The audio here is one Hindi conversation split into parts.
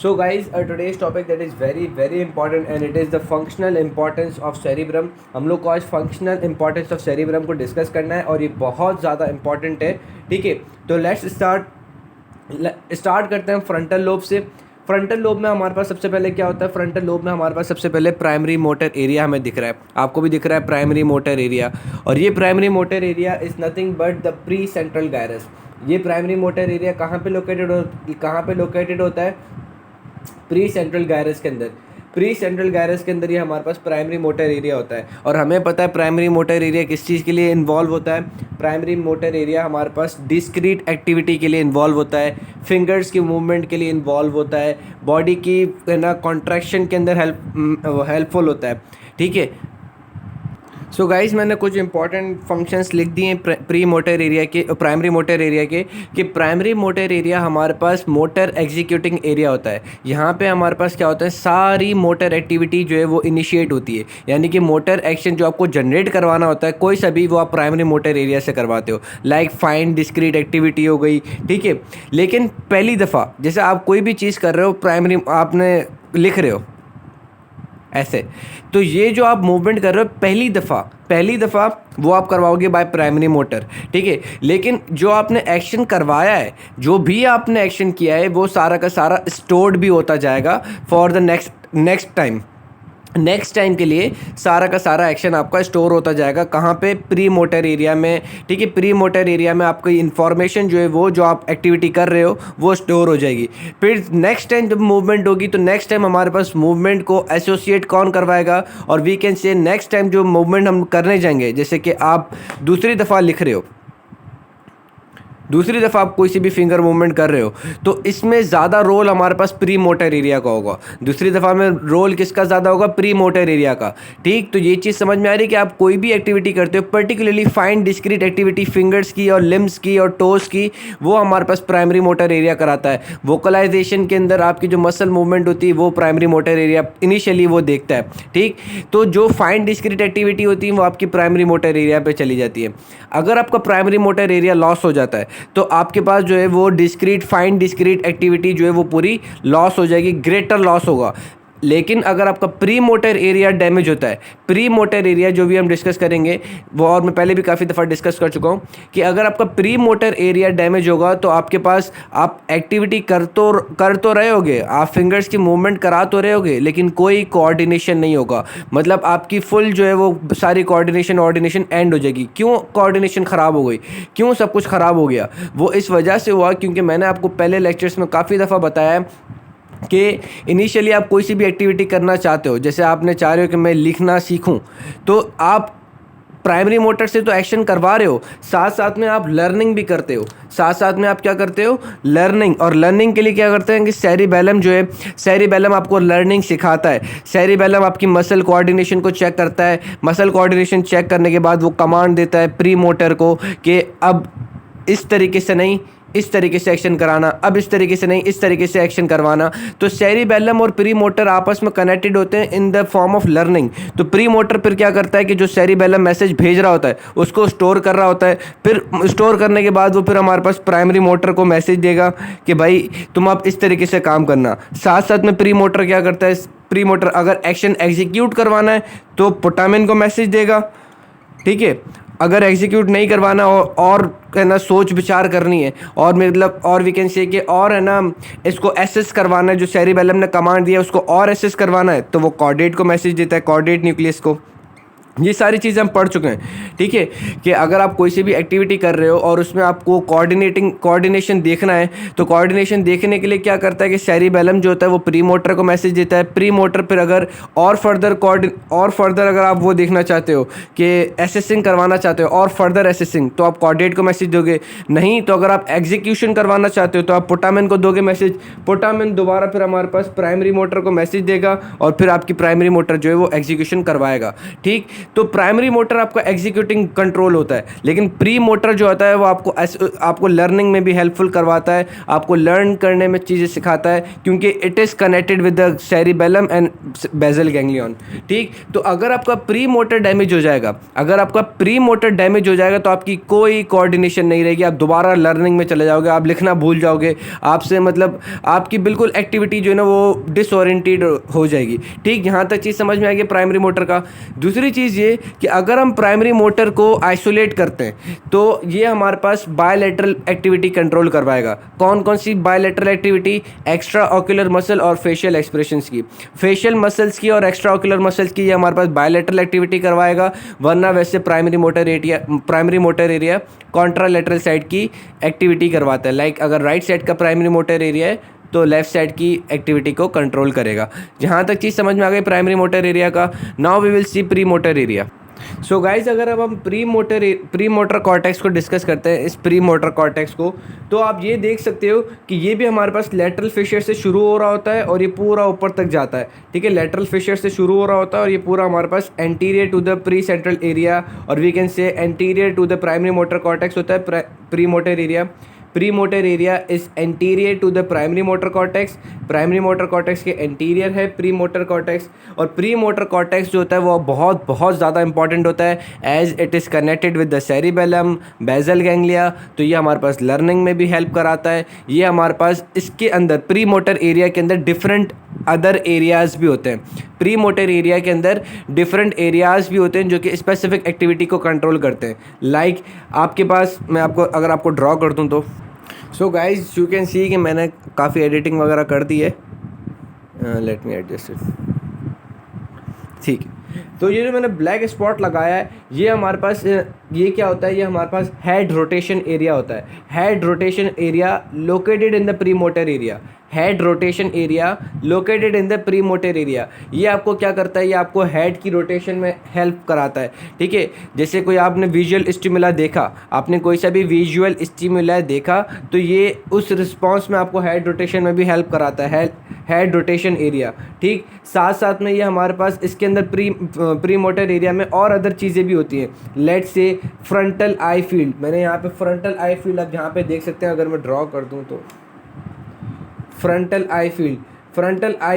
So guys, today's topic that is very important and it is the functional importance of cerebrum. हम लोग को आज functional importance of cerebrum को डिस्कस करना है और ये बहुत ज़्यादा इंपॉर्टेंट है. ठीक है, तो लेट्स स्टार्ट करते हैं फ्रंटल लोब से. फ्रंटल लोब में हमारे पास सबसे पहले क्या होता है? फ्रंटल लोब में हमारे पास सबसे पहले प्राइमरी मोटर एरिया हमें दिख रहा है. आपको भी दिख रहा है प्राइमरी मोटर एरिया, और ये primary motor area is nothing but the pre central gyrus. ये प्राइमरी मोटर एरिया कहाँ पे लोकेटेड होता है? प्री सेंट्रल गायरस के अंदर. प्री सेंट्रल गायरस के अंदर ये हमारे पास प्राइमरी मोटर एरिया होता है. और हमें पता है प्राइमरी मोटर एरिया किस चीज़ के लिए इन्वॉल्व होता है. प्राइमरी मोटर एरिया हमारे पास डिस्क्रीट एक्टिविटी के लिए इन्वॉल्व होता है, फिंगर्स की मूवमेंट के लिए इन्वॉल्व होता है, बॉडी की कॉन्ट्रैक्शन के अंदर हेल्पफुल होता है. ठीक है, सो गाइस मैंने कुछ इंपॉर्टेंट फंक्शंस लिख दिए हैं प्री मोटर एरिया के, प्राइमरी मोटर एरिया के. कि प्राइमरी मोटर एरिया हमारे पास मोटर एग्जीक्यूटिंग एरिया होता है. यहाँ पे हमारे पास क्या होता है? सारी मोटर एक्टिविटी जो है वो इनिशिएट होती है, यानी कि मोटर एक्शन जो आपको जनरेट करवाना होता है कोई सा भी, वो आप प्राइमरी मोटर एरिया से करवाते हो. लाइक फाइन डिस्क्रीट एक्टिविटी हो गई. ठीक है, लेकिन पहली दफ़ा जैसे आप कोई भी चीज़ कर रहे हो, प्राइमरी आपने लिख रहे हो ऐसे, तो ये जो आप मूवमेंट कर रहे हो पहली दफ़ा वो आप करवाओगे बाय प्राइमरी मोटर. ठीक है, लेकिन जो आपने एक्शन करवाया है, जो भी आपने एक्शन किया है, वो सारा का सारा स्टोर्ड भी होता जाएगा फॉर द नेक्स्ट टाइम के लिए. सारा का सारा एक्शन आपका स्टोर होता जाएगा. कहाँ पे? प्री मोटर एरिया में. ठीक है, प्री मोटर एरिया में आपकी इन्फॉर्मेशन जो है वो जो आप एक्टिविटी कर रहे हो वो स्टोर हो जाएगी. फिर नेक्स्ट टाइम जब मूवमेंट होगी तो नेक्स्ट टाइम हमारे पास मूवमेंट को एसोसिएट कौन करवाएगा? और we can say next time जो मूवमेंट हम करने जाएंगे, जैसे कि आप दूसरी दफ़ा लिख रहे हो, दूसरी दफ़ा आप कोई सी भी फिंगर मूवमेंट कर रहे हो, तो इसमें ज़्यादा रोल हमारे पास प्री मोटर एरिया का होगा. दूसरी दफ़ा में रोल किसका ज़्यादा होगा? प्री मोटर एरिया का. ठीक, तो ये चीज़ समझ में आ रही है कि आप कोई भी एक्टिविटी करते हो, particularly fine discrete activity fingers की और लिम्स की और टोस की, वो हमारे पास प्राइमरी मोटर एरिया कराता है. वोकलाइजेशन के अंदर आपकी जो मसल मूवमेंट होती है वो प्राइमरी मोटर एरिया इनिशियली वो देखता है. ठीक, तो जो फाइन डिस्क्रीट एक्टिविटी होती है वो आपकी प्राइमरी मोटर एरिया पे चली जाती है. अगर आपका प्राइमरी मोटर एरिया लॉस हो जाता है तो आपके पास जो है वो फाइन डिस्क्रीट एक्टिविटी जो है वो पूरी लॉस हो जाएगी, ग्रेटर लॉस होगा. लेकिन अगर आपका प्री मोटर एरिया डैमेज होता है, प्री मोटर एरिया जो भी हम डिस्कस करेंगे वो, और मैं पहले भी काफ़ी दफ़ा डिस्कस कर चुका हूँ कि अगर आपका प्री मोटर एरिया डैमेज होगा तो आपके पास आप एक्टिविटी कर तो रहे होगे, आप फिंगर्स की मूवमेंट करा तो रहे होगे, लेकिन कोई कोऑर्डिनेशन नहीं होगा. मतलब आपकी फुल जो है वो सारी कोऑर्डिनेशन एंड हो जाएगी. क्यों कोऑर्डिनेशन ख़राब हो गई? क्यों सब कुछ ख़राब हो गया? वो इस वजह से हुआ क्योंकि मैंने आपको पहले लेक्चर्स में काफ़ी दफ़ा बताया है कि इनिशियली आप कोई सी भी एक्टिविटी करना चाहते हो, जैसे आपने चाह रहे हो कि मैं लिखना सीखूं, तो आप प्राइमरी मोटर से तो एक्शन करवा रहे हो, साथ साथ में आप लर्निंग भी करते हो. साथ साथ में आप क्या करते हो? लर्निंग. और लर्निंग के लिए क्या करते हैं कि सेरिबेलम जो है, सेरिबेलम आपको लर्निंग सिखाता है. सेरिबेलम आपकी मसल कोऑर्डिनेशन को चेक करता है. मसल कोऑर्डिनेशन चेक करने के बाद वो कमांड देता है प्री मोटर को कि अब इस तरीके से नहीं, इस तरीके से एक्शन कराना, अब इस तरीके से नहीं, इस तरीके से एक्शन करवाना. तो सेरिबेलम और प्री मोटर आपस में कनेक्टेड होते हैं in the form of learning. तो प्री मोटर फिर क्या करता है कि जो सेरिबेलम मैसेज भेज रहा होता है उसको स्टोर कर रहा होता है. फिर स्टोर करने के बाद वो फिर हमारे पास प्राइमरी मोटर को मैसेज देगा कि भाई तुम अब इस तरीके से काम करना. साथ साथ में प्री मोटर क्या करता है? प्री मोटर अगर एक्शन एग्जीक्यूट करवाना है तो पोटामिन को मैसेज देगा. ठीक है, अगर एग्जीक्यूट नहीं करवाना और है ना सोच विचार करनी है, और मतलब और वी कैन से कि और है ना इसको एसेस करवाना है, जो सेरिबेलम ने कमांड दिया उसको और एसेस करवाना है, तो वो कॉर्डेट को मैसेज देता है, कॉर्डेट न्यूक्लियस को. ये सारी चीज़ें हम पढ़ चुके हैं. ठीक है, कि अगर आप कोई सी भी एक्टिविटी कर रहे हो और उसमें आपको कोऑर्डिनेशन देखना है, तो कोऑर्डिनेशन देखने के लिए क्या करता है कि सेरिबेलम जो होता है वो प्री मोटर को मैसेज देता है. प्री मोटर फिर अगर और फर्दर अगर आप वो देखना चाहते हो कि एसेसिंग करवाना चाहते हो और फर्दर एसेसिंग, तो आप कॉर्डेट को मैसेज दोगे. नहीं तो अगर आप एग्जीक्यूशन करवाना चाहते हो तो आप पोटामिन को दोगे मैसेज. पोटामिन दोबारा फिर हमारे पास प्राइमरी मोटर को मैसेज देगा और फिर आपकी प्राइमरी मोटर जो है वो एग्जीक्यूशन करवाएगा. ठीक, तो प्राइमरी मोटर आपका एग्जीक्यूटिंग कंट्रोल होता है, लेकिन प्री मोटर जो होता है वो आपको लर्निंग में भी हेल्पफुल करवाता है, आपको लर्न करने में चीज़ें सिखाता है, क्योंकि it is connected with the cerebellum and basal ganglion. ठीक, तो अगर आपका प्री मोटर डैमेज हो जाएगा, अगर आपका प्री मोटर डैमेज हो जाएगा तो आपकी कोई कोऑर्डिनेशन नहीं रहेगी, आप दोबारा लर्निंग में चले जाओगे, आप लिखना भूल जाओगे, आपसे मतलब आपकी बिल्कुल एक्टिविटी जो है ना वो डिसओरिएंटेड हो जाएगी। ठीक, यहाँ तक चीज़ समझ में आएगी प्राइमरी मोटर का। दूसरी चीज़ ये कि अगर हम प्राइमरी मोटर को आइसोलेट करते हैं तो ये हमारे पास बायलैटरल एक्टिविटी कंट्रोल करवाएगा। कौन कौन सी bilateral activity? Extra ocular muscle और फेशियल एक्सप्रेशंस की, फेशियल मसल्स की और एक्स्ट्रा ऑक्यूलर मसल्स की, ये हमारे पास बायलैटरल एक्टिविटी करवाएगा। वरना वैसे primary motor area contralateral side की एक्टिविटी करवाता है। लाइक अगर राइट साइड का प्राइमरी मोटर एरिया है तो लेफ्ट साइड की एक्टिविटी को कंट्रोल करेगा। जहाँ तक चीज़ समझ में आ गई प्राइमरी मोटर एरिया का। Now we will see premotor area. So guys, अगर अब हम प्री मोटर कॉर्टेक्स को डिस्कस करते हैं, इस प्री मोटर कॉर्टेक्स को, तो आप ये देख सकते हो कि ये भी हमारे पास लेटरल फिशर से शुरू हो रहा होता है और ये पूरा ऊपर तक जाता है। ठीक है, लेटरल फिशर से शुरू हो रहा होता है और ये पूरा हमारे पास anterior to the precentral area और we can say anterior to the primary motor cortex होता है premotor area. Premotor area is anterior to the primary motor cortex, primary motor cortex के एंटीरियर है प्री मोटर कॉर्टेक्स। और प्री मोटर कॉर्टेक्स जो होता है वो बहुत बहुत ज़्यादा इंपॉर्टेंट होता है as it is connected with the cerebellum, basal ganglia. तो ये हमारे पास लर्निंग में भी हेल्प कराता है। ये हमारे पास इसके अंदर प्री मोटर एरिया के अंदर डिफरेंट अदर एरियाज़ भी होते हैं। प्री मोटर एरिया के अंदर डिफरेंट एरियाज़ भी होते हैं जो कि स्पेसिफिक एक्टिविटी को कंट्रोल करते हैं। लाइक आपके पास, मैं आपको अगर आपको ड्रॉ कर दूं तो so guys you can see कि मैंने काफ़ी एडिटिंग वगैरह कर दी है। Let me adjust it. ठीक है, तो ये जो मैंने ब्लैक स्पॉट लगाया है ये हमारे पास ये क्या होता है? ये हमारे पास हेड रोटेशन एरिया होता है। Head rotation area located in the pre motor area, head rotation area located in the pre motor area. ये आपको क्या करता है? ये आपको हेड की रोटेशन में हेल्प कराता है। ठीक है, जैसे कोई आपने विजुअल स्टिमुला देखा, आपने कोई सा भी विजुअल स्टिमुला देखा तो ये उस रिस्पॉन्स में आपको हेड रोटेशन में भी हेल्प कराता है, हेड रोटेशन एरिया। ठीक, साथ साथ में ये हमारे पास इसके अंदर प्री मोटर एरिया में और अदर चीज़ें भी होती हैं। Let's say frontal I field, मैंने यहाँ पे फ्रंटल आई फील्ड आप यहाँ पे देख सकते हैं। अगर मैं ड्रॉ कर दूँ तो फ्रंटल आई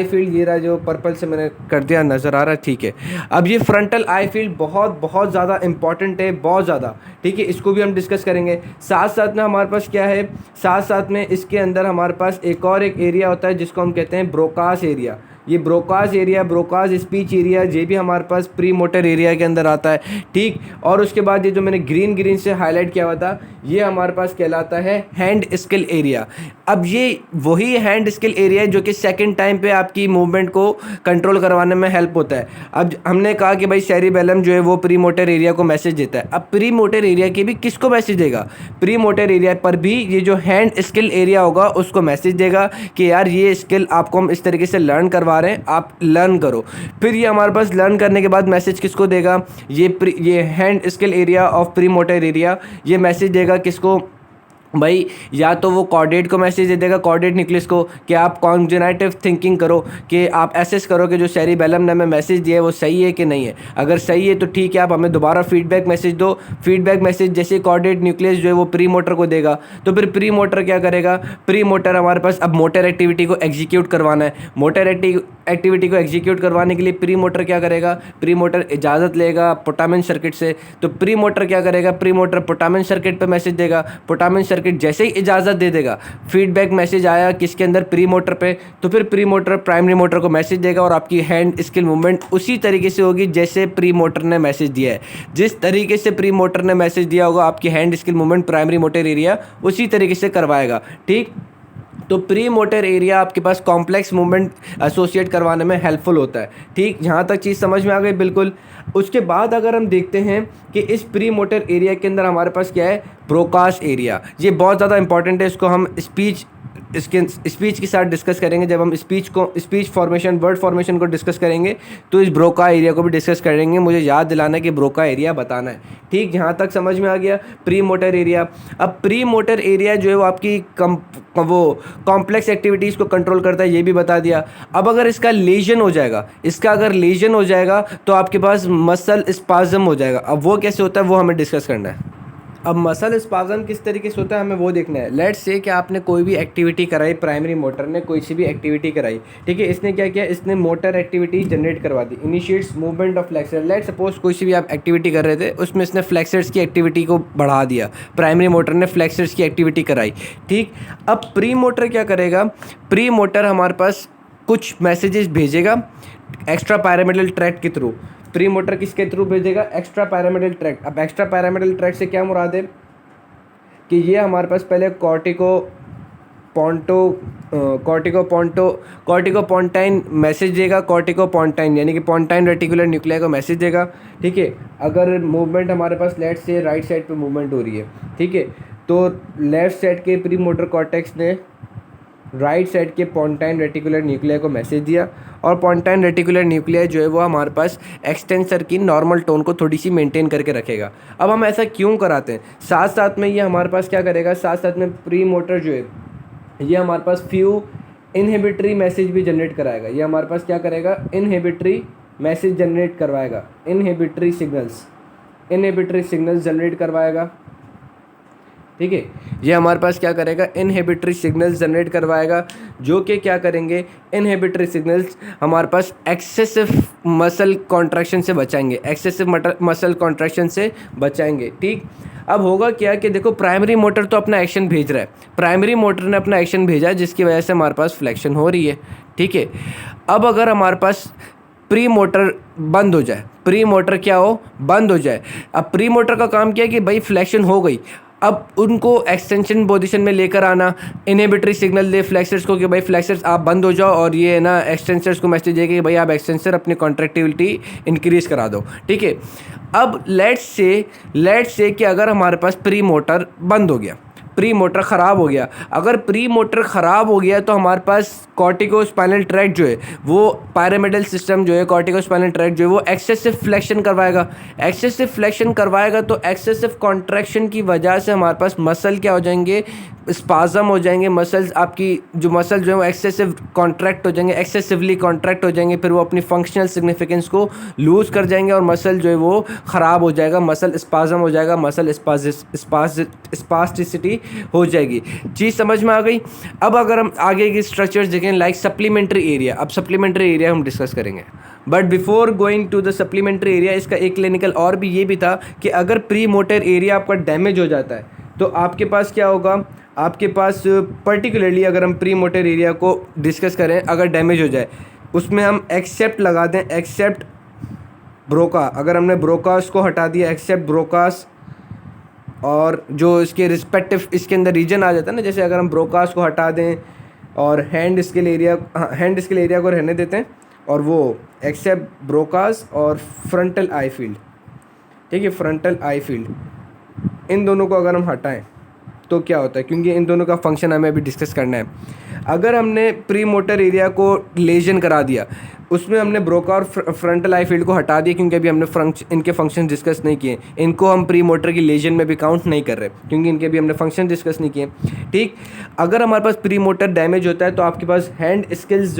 फील्ड ये रहा, जो पर्पल से मैंने कर दिया, नज़र आ रहा है? ठीक है, अब ये फ्रंटल आई फील्ड बहुत बहुत ज़्यादा इंपॉर्टेंट है, बहुत ज़्यादा। ठीक है, इसको भी हम डिस्कस करेंगे। साथ साथ में हमारे पास क्या है? साथ साथ में इसके अंदर हमारे पास एक एरिया होता है जिसको हम कहते हैं ब्रोकास एरिया। ये Broca's area, Broca's speech area, ये भी हमारे पास प्री मोटर एरिया के अंदर आता है। ठीक, और उसके बाद ये जो मैंने ग्रीन से हाईलाइट किया हुआ था ये हमारे पास कहलाता है हैंड स्किल एरिया। अब ये वही हैंड स्किल एरिया है जो कि सेकंड टाइम पे आपकी मूवमेंट को कंट्रोल करवाने में हेल्प होता है। अब हमने कहा कि भाई सेरिबेलम जो है वो प्री मोटर एरिया को मैसेज देता है। अब प्री मोटर एरिया के भी किसको मैसेज देगा? प्री मोटर एरिया पर भी ये जो हैंड स्किल एरिया होगा उसको मैसेज देगा कि यार ये स्किल आपको हम इस तरीके से लर्न करवा रहे हैं, आप लर्न करो। फिर ये हमारे पास लर्न करने के बाद मैसेज किसको देगा? ये hand skill area of pre motor area ये मैसेज देगा किसको? भाई या तो वो कॉर्डेट को मैसेज दे देगा, कॉर्डेट न्यूक्लियस को, कि आप कॉन्जेनाइटिव थिंकिंग करो, कि आप एसेस करो कि जो सेरिबेलम ने हमें मैसेज दिया है वो सही है कि नहीं है। अगर सही है तो ठीक है, आप हमें दोबारा फीडबैक मैसेज दो। फीडबैक मैसेज जैसे कॉर्डेट न्यूक्लियस जो है वो प्री मोटर को देगा, तो फिर प्री मोटर क्या करेगा? प्री मोटर हमारे पास अब मोटर एक्टिविटी को एग्जीक्यूट करवाना है। मोटर एक्टिविटी को एग्जीक्यूट करवाने के लिए प्री मोटर क्या करेगा? प्री मोटर इजाज़त लेगा पोटामिन सर्किट से। तो प्री मोटर क्या करेगा? प्री मोटर पोटामिन सर्किट पे मैसेज देगा। पोटामिन सर्किट जैसे ही इजाज़त दे देगा, फीडबैक मैसेज आया किसके अंदर? प्री मोटर पे, तो फिर प्री मोटर प्राइमरी मोटर को मैसेज देगा और आपकी हैंड स्किल मूवमेंट उसी तरीके से होगी जैसे प्री मोटर ने मैसेज दिया है। जिस तरीके से प्री मोटर ने मैसेज दिया होगा आपकी hand skill movement primary motor area उसी तरीके से करवाएगा। ठीक, तो प्री मोटर एरिया आपके पास कॉम्प्लेक्स मूवमेंट एसोसिएट करवाने में हेल्पफुल होता है। ठीक, यहाँ तक चीज़ समझ में आ गई? बिल्कुल। उसके बाद अगर हम देखते हैं कि इस प्री मोटर एरिया के अंदर हमारे पास क्या है? Broca's area. ये बहुत ज़्यादा इंपॉर्टेंट है, इसको हम स्पीच इसके स्पीच के साथ डिस्कस करेंगे। जब हम स्पीच फॉर्मेशन, वर्ड फॉर्मेशन को डिस्कस करेंगे तो इस ब्रोका एरिया को भी डिस्कस करेंगे। मुझे याद दिलाना है कि ब्रोका एरिया बताना है। ठीक, यहाँ तक समझ में आ गया प्री मोटर एरिया। अब प्री मोटर एरिया जो है वो आपकी कॉम्प्लेक्स एक्टिविटीज़ को कंट्रोल करता है, ये भी बता दिया। अब अगर इसका लेजन हो जाएगा, इसका अगर लेजन हो जाएगा तो आपके पास मसल स्पाज्म हो जाएगा। अब वो कैसे होता है वो हमें डिस्कस करना है। अब मसल स्पाज्म किस तरीके से होता है हमें वो देखना है। लेट्स से कि आपने कोई भी एक्टिविटी कराई, प्राइमरी मोटर ने कोई सी भी एक्टिविटी कराई, ठीक है। इसने क्या किया, इसने मोटर एक्टिविटी जनरेट करवा दी, initiates movement of flexor. Let's suppose कोई सी भी आप एक्टिविटी कर रहे थे, उसमें इसने फ्लेक्सर्स की एक्टिविटी को बढ़ा दिया, प्राइमरी मोटर ने फ्लेक्सर्स की एक्टिविटी कराई, ठीक। अब प्री मोटर क्या करेगा, प्री मोटर हमारे पास कुछ मैसेजेस भेजेगा एक्स्ट्रा पैरामिडल ट्रैक्ट के थ्रू। प्री मोटर किसके थ्रू भेजेगा, एक्स्ट्रा पैरामिडल ट्रैक्ट। अब एक्स्ट्रा पैरामिडल ट्रैक्ट से क्या मुराद है कि ये हमारे पास पहले कॉर्टिकोपोंटाइन मैसेज देगा, कॉर्टिकोपोंटाइन यानी कि पोंटाइन रेटिकुलर न्यूक्लिया को मैसेज देगा, ठीक है। अगर मूवमेंट हमारे पास लेफ्ट से राइट साइड पे मूवमेंट हो रही है, ठीक है, तो लेफ्ट साइड के प्री मोटर कॉर्टेक्स ने राइट साइड के पोंटाइन रेटिकुलर न्यूक्लिया को मैसेज दिया, और पोंटाइन रेटिकुलर न्यूक्लिया जो है वो हमारे पास एक्सटेंसर की नॉर्मल टोन को थोड़ी सी मेंटेन करके रखेगा। अब हम ऐसा क्यों कराते हैं, साथ साथ में ये हमारे पास क्या करेगा, साथ साथ में प्री मोटर जो है ये हमारे पास फ्यू इनहिबिटरी मैसेज भी जनरेट कराएगा। ये हमारे पास क्या करेगा, इनहिबिटरी मैसेज जनरेट करवाएगा, इनहिबिटरी सिग्नल्स जनरेट करवाएगा, ठीक है। ये हमारे पास क्या करेगा, इनहिबिटरी सिग्नल्स जनरेट करवाएगा, जो कि क्या करेंगे, इनहिबिटरी सिग्नल्स हमारे पास एक्सेसिव मसल कॉन्ट्रैक्शन से बचाएंगे, एक्सेसिव मसल कॉन्ट्रैक्शन से बचाएंगे, ठीक। अब होगा क्या कि देखो प्राइमरी मोटर तो अपना एक्शन भेज रहा है, प्राइमरी मोटर ने अपना एक्शन भेजा जिसकी वजह से हमारे पास फ्लेक्शन हो रही है, ठीक है। अब अगर हमारे पास प्री मोटर बंद हो जाए, प्री मोटर क्या हो, बंद हो जाए। अब प्री मोटर का काम क्या है कि भाई फ्लेक्शन हो गई, अब उनको एक्सटेंशन पोजीशन में लेकर आना, इनहिबिटरी सिग्नल दे फ्लेक्सर्स को कि भाई फ्लेक्सर्स आप बंद हो जाओ, और ये ना एक्सटेंसर्स को मैसेज देगा कि भाई आप एक्सटेंसर अपनी कॉन्ट्रैक्टिविटी इंक्रीज करा दो, ठीक है। अब लेट्स से कि अगर हमारे पास प्री मोटर बंद हो गया, प्री मोटर ख़राब हो गया, अगर प्री मोटर ख़राब हो गया तो हमारे पास कॉर्टिकोस्पाइनल ट्रैक्ट जो है वो पैरामिडल सिस्टम जो है, कॉर्टिकोस्पाइनल ट्रैक्ट जो है वो एक्सेसिव फ्लेक्शन करवाएगा, एक्सेसिव फ्लेक्शन करवाएगा तो एक्सेसिव कॉन्ट्रैक्शन की वजह से हमारे पास मसल क्या हो जाएंगे, स्पाज्म हो जाएंगे, मसल्स आपकी जो मसल जो है वो एक्सेसिव कॉन्ट्रैक्ट हो जाएंगे, एक्सेसिवली कॉन्ट्रैक्ट हो जाएंगे, फिर वो अपनी फंक्शनल सिग्निफिकेंस को लूज़ कर जाएंगे और मसल जो है वो ख़राब हो जाएगा, मसल स्पाज्म हो जाएगा, मसल स्पास्टिसिटी हो जाएगी। चीज़ समझ में आ गई। अब अगर हम आगे की स्ट्रक्चर्स देखें लाइक सप्लीमेंट्री एरिया, अब सप्लीमेंट्री एरिया हम डिस्कस करेंगे, but before going to the supplementary area इसका एक क्लिनिकल और भी ये भी था कि अगर प्री मोटर एरिया आपका डैमेज हो जाता है तो आपके पास क्या होगा, आपके पास पर्टिकुलरली अगर हम प्री मोटर एरिया को डिस्कस करें, अगर डैमेज हो जाए उसमें हम एक्सेप्ट लगा दें, एक्सेप्ट ब्रोका, अगर हमने ब्रोकास को हटा दिया, एक्सेप्ट ब्रोकास, और जो इसके रिस्पेक्टिव इसके अंदर रीजन आ जाता है ना, जैसे अगर हम ब्रोकास को हटा दें और हैंड स्केल एरिया को रहने देते हैं, और वो एक्सेप्ट ब्रोकास और फ्रंटल आई फील्ड, ठीक है, फ्रंटल आई फील्ड, इन दोनों को अगर हम हटाएं तो क्या होता है, क्योंकि इन दोनों का फंक्शन हमें अभी डिस्कस करना है। अगर हमने प्री मोटर एरिया को लेजन करा दिया, उसमें हमने ब्रोका और फ्रंटल आई फील्ड को हटा दिया, क्योंकि अभी हमने इनके फंक्शन डिस्कस नहीं किए, इनको हम प्री मोटर की लेजन में भी काउंट नहीं कर रहे क्योंकि इनके भी हमने फंक्शन डिस्कस नहीं किए, ठीक। अगर हमारे पास प्री मोटर डैमेज होता है तो आपके पास हैंड स्किल्स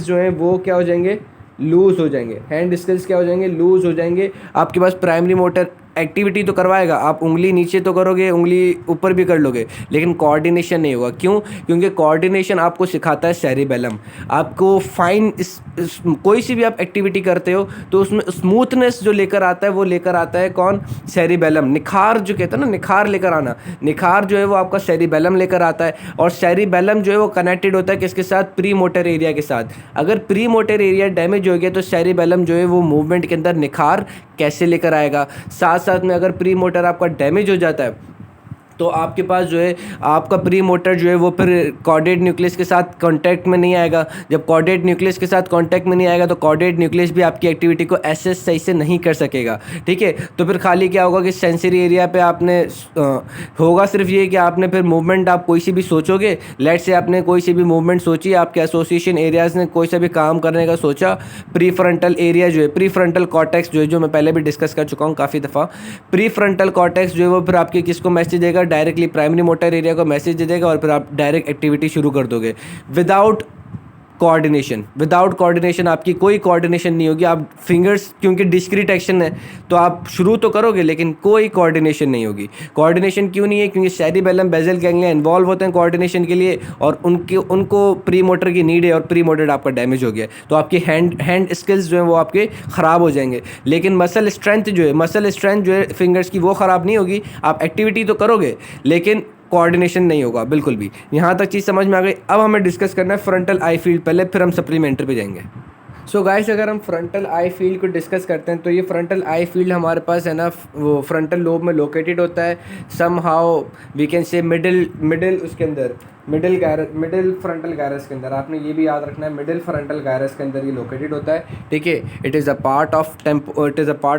जो हैं वो क्या हो जाएंगे, लूज़ हो जाएंगे, हैंड स्किल्स क्या हो जाएंगे, लूज़ हो जाएंगे। आपके पास प्राइमरी मोटर एक्टिविटी तो करवाएगा, आप उंगली नीचे तो करोगे, उंगली ऊपर भी कर लोगे, लेकिन कोऑर्डिनेशन नहीं होगा। क्यों? क्योंकि कोऑर्डिनेशन आपको सिखाता है सेरिबेलम। आपको फाइन कोई सी भी आप एक्टिविटी करते हो तो उसमें स्मूथनेस जो लेकर आता है वो लेकर आता है कौन? सेरिबेलम। निखार जो कहते हैं ना, निखार लेकर आना, निखार जो है वो आपका सेरिबेलम लेकर आता है, और सेरिबेलम जो है वो कनेक्टेड होता है किसके साथ? प्री मोटर एरिया के साथ। अगर प्री मोटर एरिया डैमेज हो गया तो सेरिबेलम जो है वो मूवमेंट के अंदर निखार कैसे लेकर आएगा? साथ साथ में अगर प्री मोटर आपका डैमेज हो जाता है तो आपके पास जो है आपका प्री मोटर जो है वो फिर कॉर्डेट न्यूक्लियस के साथ कांटेक्ट में नहीं आएगा। जब कॉर्डेट न्यूक्लियस के साथ कांटेक्ट में नहीं आएगा तो कॉर्डेट न्यूक्लियस भी आपकी एक्टिविटी को एसेस सही से नहीं कर सकेगा। ठीक है, तो फिर खाली क्या होगा कि सेंसरी एरिया पे आपने होगा सिर्फ ये कि आपने फिर मूवमेंट आप कोई सी भी सोचोगे, लेट से आपने कोई सी भी मूवमेंट सोची, आपके एसोसिएशन एरियाज़ ने कोई सा भी काम करने का सोचा, प्री फ्रंटल एरिया जो है, प्री फ्रंटल कॉर्टेक्स जो है, जो मैं पहले भी डिस्कस कर चुका हूँ काफ़ी दफ़ा, प्री फ्रंटल कॉर्टेक्स जो है वो फिर आपके किसको मैसेज देगा, डायरेक्टली प्राइमरी मोटर एरिया को मैसेज दे देगा और फिर आप डायरेक्ट एक्टिविटी शुरू कर दोगे विदाउट कोऑर्डिनेशन। विदाउट कोऑर्डिनेशन आपकी कोई कोऑर्डिनेशन नहीं होगी। आप फिंगर्स क्योंकि डिस्क्रीट एक्शन है तो आप शुरू तो करोगे लेकिन कोई कोऑर्डिनेशन नहीं होगी। कोऑर्डिनेशन क्यों नहीं है? क्योंकि सेरिबेलम बेजल गैंग्लिया इन्वॉल्व होते हैं कोऑर्डिनेशन के लिए और उनको प्री मोटर की नीड है और प्री मोटर आपका डैमेज हो गया तो आपकी हैंड स्किल्स जो है वो आपके ख़राब हो जाएंगे। लेकिन मसल स्ट्रेंथ जो है फिंगर्स की वो ख़राब नहीं होगी। आप एक्टिविटी तो करोगे लेकिन कोऑर्डिनेशन नहीं होगा बिल्कुल भी। यहाँ तक चीज़ समझ में आ गई। अब हमें डिस्कस करना है फ्रंटल आई फील्ड पहले, फिर हम सप्लीमेंट्री पे जाएंगे। सो गाइस, अगर हम फ्रंटल आई फील्ड को डिस्कस करते हैं तो ये फ्रंटल आई फील्ड हमारे पास है ना वो फ्रंटल लोब में लोकेटेड होता है। Somehow we can say middle उसके अंदर मिडिल फ्रंटल गायरस के अंदर। आपने ये भी याद रखना है, मिडिल फ्रंटल गायरस के अंदर ये लोकेटेड होता है। ठीक है, it is a part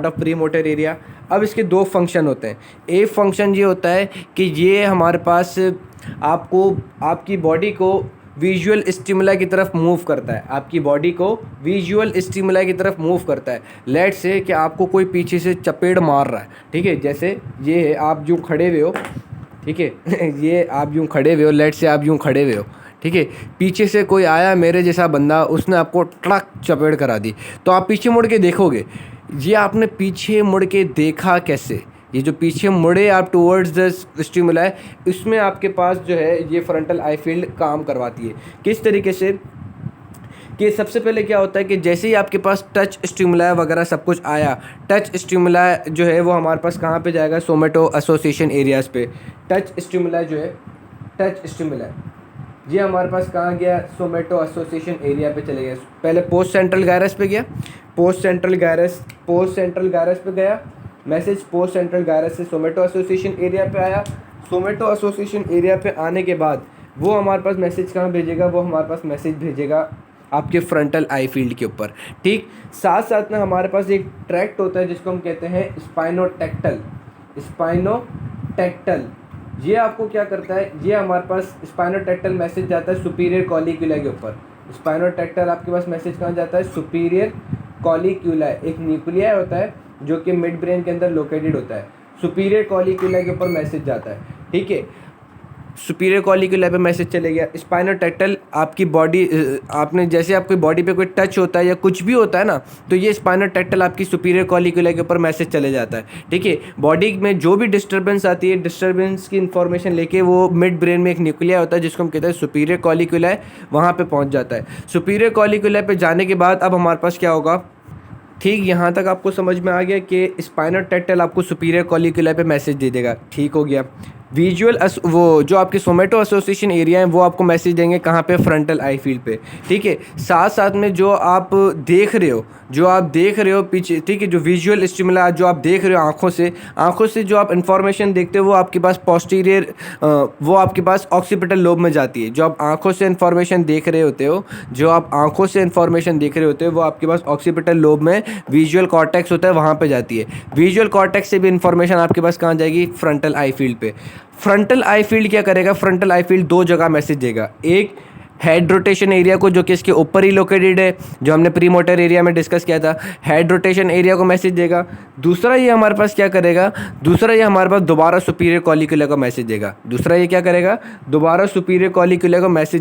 of pre motor area. अब इसके दो फंक्शन होते हैं। एक फंक्शन ये होता है कि ये हमारे पास आपकी बॉडी को विजुअल स्टिमुला की तरफ मूव करता है। आपकी बॉडी को विजुअल स्टिमुला की तरफ मूव करता है। लेट से कि आपको कोई पीछे से चपेट मार रहा है। ठीक है, जैसे ये है, आप यूँ खड़े हुए हो। ठीक है ये आप यूँ खड़े हुए हो, लेट से आप यूँ खड़े हुए हो। ठीक है, पीछे से कोई आया मेरे जैसा बंदा, उसने आपको ट्रक चपेट करा दी तो आप पीछे मुड़ के देखोगे। ये आपने पीछे मुड़ के देखा कैसे? ये जो पीछे मुड़े आप टूवर्ड्स द स्टिमुला है, इसमें आपके पास जो है ये फ्रंटल आई फील्ड काम करवाती है। किस तरीके से कि सबसे पहले क्या होता है कि जैसे ही आपके पास टच स्टिमुला वगैरह सब कुछ आया, टच स्टिमुला जो है वो हमारे पास कहाँ पे जाएगा? सोमेटो एसोसिएशन एरियाज़ पे। टच स्टिमुला जो है, टच स्टिमुला ये हमारे पास कहाँ गया? सोमेटो एसोसिएशन एरिया पे चले गया। पहले पोस्ट सेंट्रल गायरस पे गया, पोस्ट सेंट्रल गायरस पे गया मैसेज, पोस्ट सेंट्रल गायरस से सोमेटो एसोसिएशन एरिया पे आया। सोमेटो एसोसिएशन एरिया पे आने के बाद वो हमारे पास मैसेज कहाँ भेजेगा? वो हमारे पास मैसेज भेजेगा आपके फ्रंटल आई फील्ड के ऊपर। ठीक, साथ साथ में हमारे पास एक ट्रैक्ट होता है जिसको हम कहते हैं स्पाइनोटेक्टल। ये आपको क्या करता है? ये हमारे पास स्पाइनोटेक्टल मैसेज जाता है सुपीरियर कॉलिक्यूला के ऊपर। स्पाइनोटेक्टल आपके पास मैसेज कहाँ जाता है? सुपीरियर कॉलिक्यूला, एक न्यूक्लिया होता है जो कि मिड ब्रेन के अंदर लोकेटेड होता है। सुपीरियर कॉलिक्यूला के ऊपर मैसेज जाता है। ठीक है, सुपीरियर कॉलिक्यूला पे मैसेज चले गया। स्पाइनोटेक्टल आपकी बॉडी, आपने जैसे आपकी बॉडी पे कोई टच होता है या कुछ भी होता है ना, तो ये स्पाइनोटेक्टल आपकी सुपीरियर कॉलिक्यूला के ऊपर मैसेज चले जाता है। ठीक है, बॉडी में जो भी डिस्टर्बेंस आती है, डिस्टर्बेंस की इन्फॉर्मेशन लेके वो मिड ब्रेन में एक न्यूक्लिया होता है जिसको हम कहते हैं सुपीरियर कॉलिक्यूला, वहाँ पर पहुँच जाता है। सुपीरियर कॉलिक्यूला पे जाने के बाद अब हमारे पास क्या होगा? ठीक, यहाँ तक आपको समझ में आ गया कि स्पाइनोटेक्टल आपको सुपीरियर कॉलिक्यूला पे मैसेज दे देगा। ठीक हो गया। वो जो आपके सोमेटो एसोसिएशन एरिया है वो आपको मैसेज देंगे कहाँ पे? फ्रंटल आई फील्ड पे। ठीक है, साथ साथ में जो आप देख रहे हो पीछे, ठीक है, जो विजुअल स्टिमुला जो आप देख रहे हो आँखों से जो आप इन्फॉर्मेशन देखते हो वो आपके पास पोस्टीरियर, वो आपके पास ऑक्सीपिटल लोब में जाती है। जो आप आँखों से इन्फॉर्मेशन देख रहे होते हो वो आपके पास ऑक्सीपिटल लोब में विजुअल कॉर्टेक्स होता है, वहाँ पे जाती है। विजुअल कॉर्टेक्स से भी इन्फॉर्मेशन आपके पास कहाँ जाएगी? फ्रंटल आई फील्ड पे। फ्रंटल आई फील्ड क्या करेगा? फ्रंटल आई फील्ड दो जगह मैसेज देगा। एक हेड रोटेशन एरिया को, जो कि इसके ऊपर ही लोकेटेड है, जो हमने प्री मोटर एरिया में डिस्कस किया था, हेड रोटेशन एरिया को मैसेज देगा। दूसरा ये हमारे पास क्या करेगा? दोबारा सुपीरियर कॉलिक्यूला को मैसेज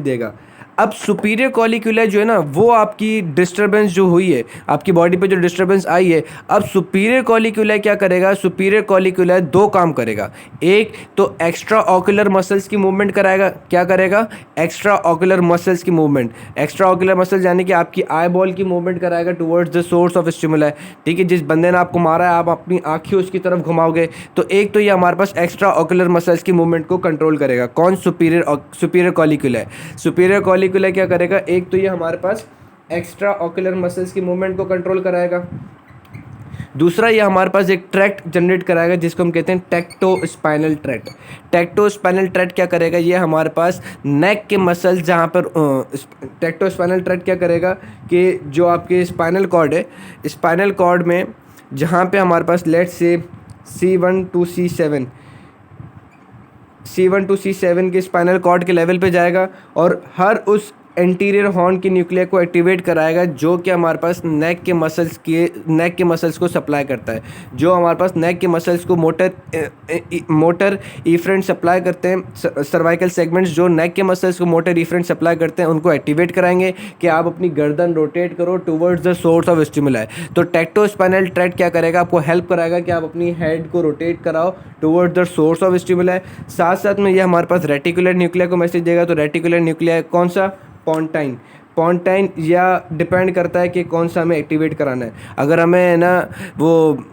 देगा। अब सुपीरियर कॉलिक्यूला जो है ना, वो आपकी डिस्टर्बेंस जो हुई है, आपकी बॉडी पे जो डिस्टर्बेंस आई है, अब सुपीरियर कॉलिक्यूला क्या करेगा? सुपीरियर कॉलिक्यूला दो काम करेगा। एक तो एक्स्ट्रा ऑक्यूलर मसल्स की मूवमेंट कराएगा। क्या करेगा? एक्स्ट्रा ऑक्यूलर मसल्स की मूवमेंट। एक्स्ट्रा ऑक्यूलर मसल्स यानी कि आपकी आई बॉल की मूवमेंट कराएगा टुवर्ड्स द सोर्स ऑफ स्टिमुला। ठीक है, जिस बंदे ने आपको मारा है आप अपनी आँखें उसकी तरफ घुमाओगे तो एक तो ये हमारे पास एक्स्ट्रा ऑक्यूलर मसल्स की मूवमेंट को कंट्रोल करेगा। कौन? सुपीरियर कॉलिक्यूला। सुपीरियर कॉलिक्यूला क्या करेगा? एक तो ये हमारे पास एक्स्ट्रा ऑक्यूलर मसल्स की मूवमेंट को कंट्रोल कराएगा। दूसरा ये हमारे पास एक ट्रैक्ट जनरेट कराएगा जिसको हम कहते हैं टेक्टो स्पाइनल ट्रैक्ट। टेक्टो स्पाइनल ट्रैक्ट क्या करेगा, ये हमारे पास नेक के मसल्स जहाँ पर टेक्टो स्पाइनल ट्रैक्ट क्या करेगा कि जो आपके स्पाइनल कॉर्ड है, स्पाइनल कॉर्ड में जहाँ पे हमारे पास let's say C1 to C7 के स्पाइनल कॉर्ड के लेवल पे जाएगा और हर उस एंटीरियर हॉर्न की न्यूक्लियर को एक्टिवेट कराएगा जो कि हमारे पास नेक के मसल्स को सप्लाई करता है, जो हमारे पास नेक के मसल्स को मोटर इफरेंट सप्लाई करते हैं। सर्वाइकल सेगमेंट्स जो नेक के मसल्स को मोटर इफरेंट सप्लाई करते हैं उनको एक्टिवेट कराएंगे कि आप अपनी गर्दन रोटेट करो towards the source of stimuli. तो टेक्टो स्पाइनल ट्रैक्ट क्या करेगा, आपको हेल्प कराएगा कि आप अपनी हेड को रोटेट कराओ towards the source of stimuli. साथ साथ में ये हमारे पास रेटिकुलर न्यूक्लियर को मैसेज देगा। तो रेटिकुलर न्यूक्लियर कौन सा, पॉन्टाइन या डिपेंड करता है कि कौन सा हमें एक्टिवेट कराना है। अगर हमें ना वो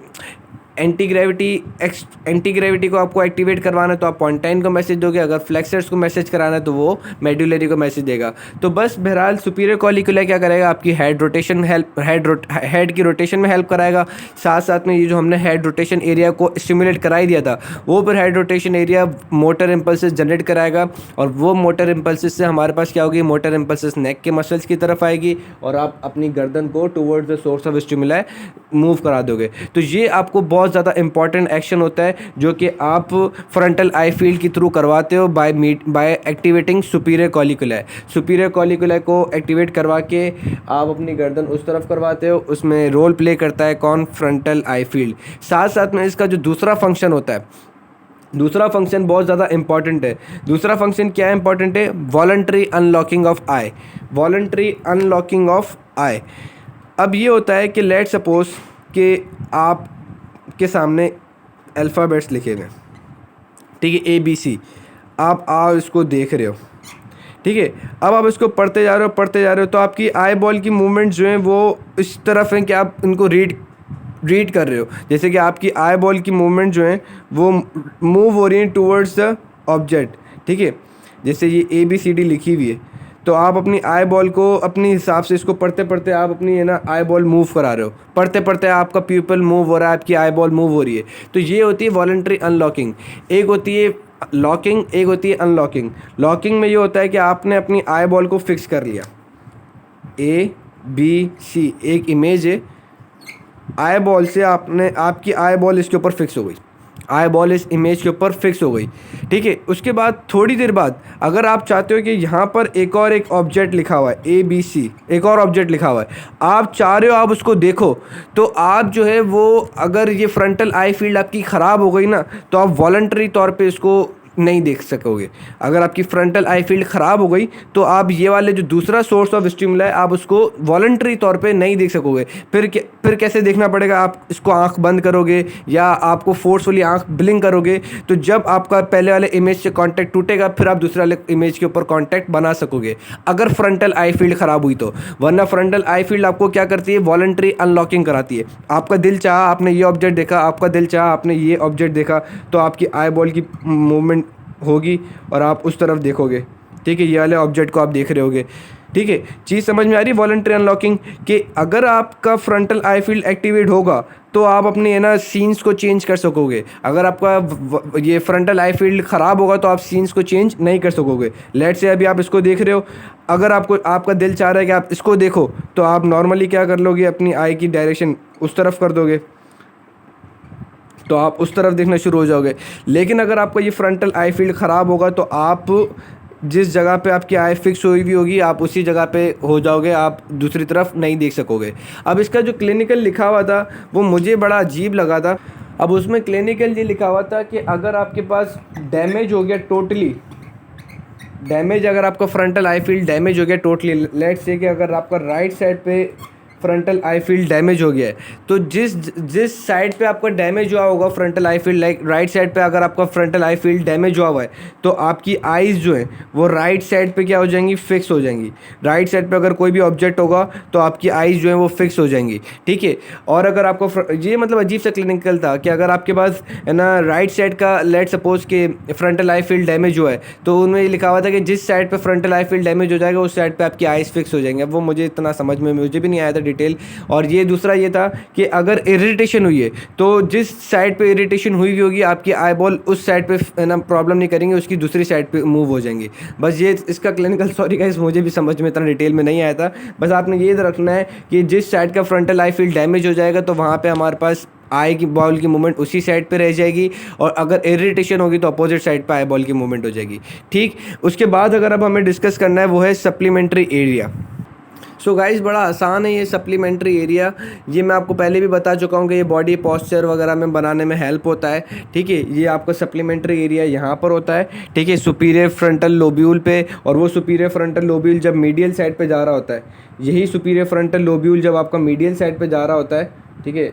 एंटी ग्रेविटी को आपको एक्टिवेट करवाना है तो आप पॉन्टाइन को मैसेज दोगे, अगर फ्लेक्सर्स को मैसेज कराना है तो वो मेडुलरी को मैसेज देगा। तो बस बहरहाल सुपीरियर कॉलिकुलर क्या करेगा, आपकी हेड की रोटेशन में हेल्प कराएगा। साथ साथ में ये जो हमने हेड रोटेशन एरिया को स्टिमुलेट करा ही दिया था वो फिर head rotation area motor impulses generate कराएगा और वो मोटर इम्पल्सेस से हमारे पास क्या होगी, मोटर इम्पल्सेस नेक के मसल्स की तरफ आएगी और आप अपनी गर्दन को towards the source of stimuli move करा दोगे। तो ये आपको बहुत ज़्यादा इंपॉर्टेंट एक्शन होता है जो कि आप फ्रंटल आई फील्ड के थ्रू करवाते हो बाय एक्टिवेटिंग सुपीरियर कॉलिकुलर को एक्टिवेट करवा के आप अपनी गर्दन उस तरफ करवाते हो। उसमें रोल प्ले करता है कौन, फ्रंटल आई फील्ड। साथ साथ में इसका जो दूसरा फंक्शन होता है, दूसरा फंक्शन बहुत ज़्यादा इंपॉर्टेंट है। दूसरा फंक्शन क्या इंपॉर्टेंट है, वॉलंटरी अनलॉकिंग ऑफ आई। अब ये होता है कि लेट सपोज कि आप के सामने अल्फ़ाबेट्स लिखे हुए हैं, ठीक है, ABC, आप इसको देख रहे हो, ठीक है। अब आप इसको पढ़ते जा रहे हो तो आपकी आई बॉल की मूवमेंट जो है वो इस तरफ है कि आप इनको रीड कर रहे हो। जैसे कि आपकी आई बॉल की मूवमेंट जो है वो मूव हो रही है टूवर्ड्स द ऑब्जेक्ट, ठीक है। जैसे ये ABCD लिखी हुई है तो आप अपनी आई बॉल को अपने हिसाब से इसको पढ़ते पढ़ते आप अपनी है ना आई बॉल मूव करा रहे हो, पढ़ते पढ़ते आपका प्यूपल मूव हो रहा है, आपकी आई बॉल मूव हो रही है। तो ये होती है वॉलंटरी अनलॉकिंग। एक होती है लॉकिंग, एक होती है अनलॉकिंग। लॉकिंग में ये होता है कि आपने अपनी आई बॉल को फिक्स कर लिया, ABC एक इमेज है, आई बॉल से आपकी आई बॉल इसके ऊपर फिक्स हो गई, आई बॉल इस इमेज के ऊपर फिक्स हो गई, ठीक है। उसके बाद थोड़ी देर बाद अगर आप चाहते हो कि यहाँ पर एक ऑब्जेक्ट लिखा हुआ है ABC, एक और ऑब्जेक्ट लिखा हुआ है, आप चाह रहे हो आप उसको देखो, तो आप जो है वो अगर ये फ्रंटल आई फील्ड आपकी ख़राब हो गई ना तो आप वॉलंटरी तौर पे इसको नहीं देख सकोगे। अगर आपकी फ्रंटल आई फील्ड ख़राब हो गई तो आप ये वाले जो दूसरा सोर्स ऑफ स्टिमुलाई आप उसको वॉलंटरी तौर पे नहीं देख सकोगे। फिर कैसे देखना पड़ेगा, आप इसको आंख बंद करोगे या आपको फोर्सफुली आंख ब्लिंक करोगे। तो जब आपका पहले वाले इमेज से कांटेक्ट टूटेगा फिर आप दूसरे वाले इमेज के ऊपर कांटेक्ट बना सकोगे अगर फ्रंटल आई फील्ड ख़राब हुई तो। वरना फ्रंटल आई फील्ड आपको क्या करती है, वॉलंटरी अनलॉकिंग कराती है। आपका दिल चाहा आपने ये ऑब्जेक्ट देखा, आपका दिल चाहा आपने ये ऑब्जेक्ट देखा, तो आपकी आई बॉल की मूवमेंट होगी और आप उस तरफ देखोगे, ठीक है, ये वाले ऑब्जेक्ट को आप देख रहे होगे, ठीक है। चीज़ समझ में आ रही है वॉलंटरी अनलॉकिंग कि अगर आपका फ्रंटल आई फील्ड एक्टिवेट होगा तो आप अपने है ना सीन्स को चेंज कर सकोगे। अगर आपका ये फ्रंटल आई फील्ड ख़राब होगा तो आप सीन्स को चेंज नहीं कर सकोगे। लेट से अभी आप इसको देख रहे हो, अगर आपका दिल चाह रहा है कि आप इसको देखो तो आप नॉर्मली क्या कर लोगे, अपनी आई की डायरेक्शन उस तरफ कर दोगे तो आप उस तरफ देखना शुरू हो जाओगे। लेकिन अगर आपका ये फ्रंटल आई फील्ड ख़राब होगा तो आप जिस जगह पे आपकी आई फिक्स हुई भी होगी आप उसी जगह पे हो जाओगे, आप दूसरी तरफ नहीं देख सकोगे। अब इसका जो क्लिनिकल लिखा हुआ था वो मुझे बड़ा अजीब लगा था। अब उसमें क्लिनिकल ये लिखा हुआ था कि अगर आपके पास डैमेज हो गया टोटली, अगर आपका फ्रंटल आई फील्ड डैमेज हो गया टोटली, लेट्स से कि अगर आपका राइट साइड पे फ्रंटल आई फील्ड डैमेज हो गया है तो जिस साइड पे आपका डैमेज हुआ होगा फ्रंटल आई फील्ड, लाइक राइट साइड पे अगर आपका फ्रंटल आई फील्ड डैमेज हुआ है तो आपकी आईज़ जो है वो राइट साइड पे क्या हो जाएंगी, फिक्स हो जाएंगी। राइट साइड पे अगर कोई भी ऑब्जेक्ट होगा तो आपकी आईज़ जो है वो फिक्स हो जाएंगी, ठीक है। और अगर आपको ये मतलब अजीब सा क्लिनिकल था कि अगर आपके पास है ना राइट साइड का लेट सपोज कि फ्रंटल आई फील्ड डैमेज हुआ है तो उनमें ये लिखा हुआ था कि जिस साइड पर फ्रंटल आई फील्ड डैमेज हो जाएगा उस साइड पर आपकी आईज़ फिक्स हो जाएंगे। अब वो मुझे इतना समझ में मुझे भी नहीं आया था डिटेल। और ये दूसरा ये था कि अगर इरिटेशन हुई है तो जिस साइड पे इरिटेशन हुई होगी आपकी आई बॉल उस साइड पे ना प्रॉब्लम नहीं करेंगे, उसकी दूसरी साइड पे मूव हो जाएंगी। बस ये इसका क्लिनिकल, सॉरी गाइस मुझे भी समझ में इतना डिटेल में नहीं आया था। बस आपने ये रखना है कि जिस साइड का फ्रंटल आई फील्ड डैमेज हो जाएगा तो वहाँ पे हमारे पास आई की बॉल की मूवमेंट उसी साइड पे रह जाएगी, और अगर इरिटेशन होगी तो अपोजिट साइड पे आई बॉल की मूवमेंट हो जाएगी। ठीक, उसके बाद अगर अब हमें डिस्कस करना है वो है सप्लीमेंट्री एरिया। सो गाइस बड़ा आसान है ये सप्लीमेंट्री एरिया। ये मैं आपको पहले भी बता चुका हूँ कि ये बॉडी पोस्चर वगैरह में बनाने में हेल्प होता है। ठीक है, ये आपका सप्लीमेंट्री एरिया यहाँ पर होता है। ठीक है, सुपीरियर फ्रंटल लोब्यूल पे, और वो सुपीरियर फ्रंटल लोब्यूल जब मीडियल साइड पे जा रहा होता है, यही सुपीरियर फ्रंटल लोब्यूल जब आपका मीडियल साइड पे जा रहा होता है, ठीक है,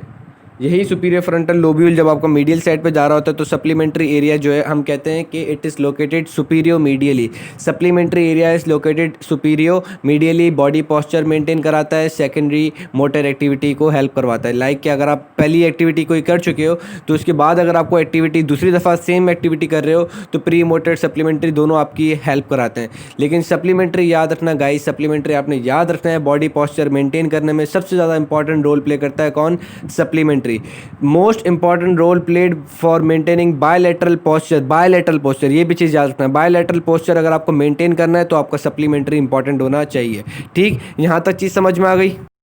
यही सुपीरियर फ्रंटल लोब्यूल जब आपका मीडियल साइड पे जा रहा होता है तो सप्लीमेंट्री एरिया जो है हम कहते हैं कि it is located superomedially. Supplementary area is located superomedially, body posture maintain कराता है, सेकेंडरी मोटर एक्टिविटी को हेल्प करवाता है। लाइक कि अगर आप पहली एक्टिविटी कोई कर चुके हो तो उसके बाद अगर आपको एक्टिविटी दूसरी दफ़ा सेम एक्टिविटी कर रहे हो तो प्री मोटर सप्लीमेंट्री दोनों आपकी हेल्प कराते हैं। लेकिन सप्लीमेंट्री याद रखना गाइस, सप्लीमेंट्री आपने याद रखना है बॉडी पोस्चर मेंटेन करने में सबसे ज़्यादा इंपॉर्टेंट रोल प्ले करता है कौन? Supplementary. Most important role played for maintaining bilateral posture, ये भी चीज़ याद रखना है। बायलैटरल पोस्चर अगर आपको मेंटेन करना है तो आपका सप्लीमेंट्री इंपॉर्टेंट होना चाहिए। ठीक, यहाँ तक चीज़ समझ में आ गई?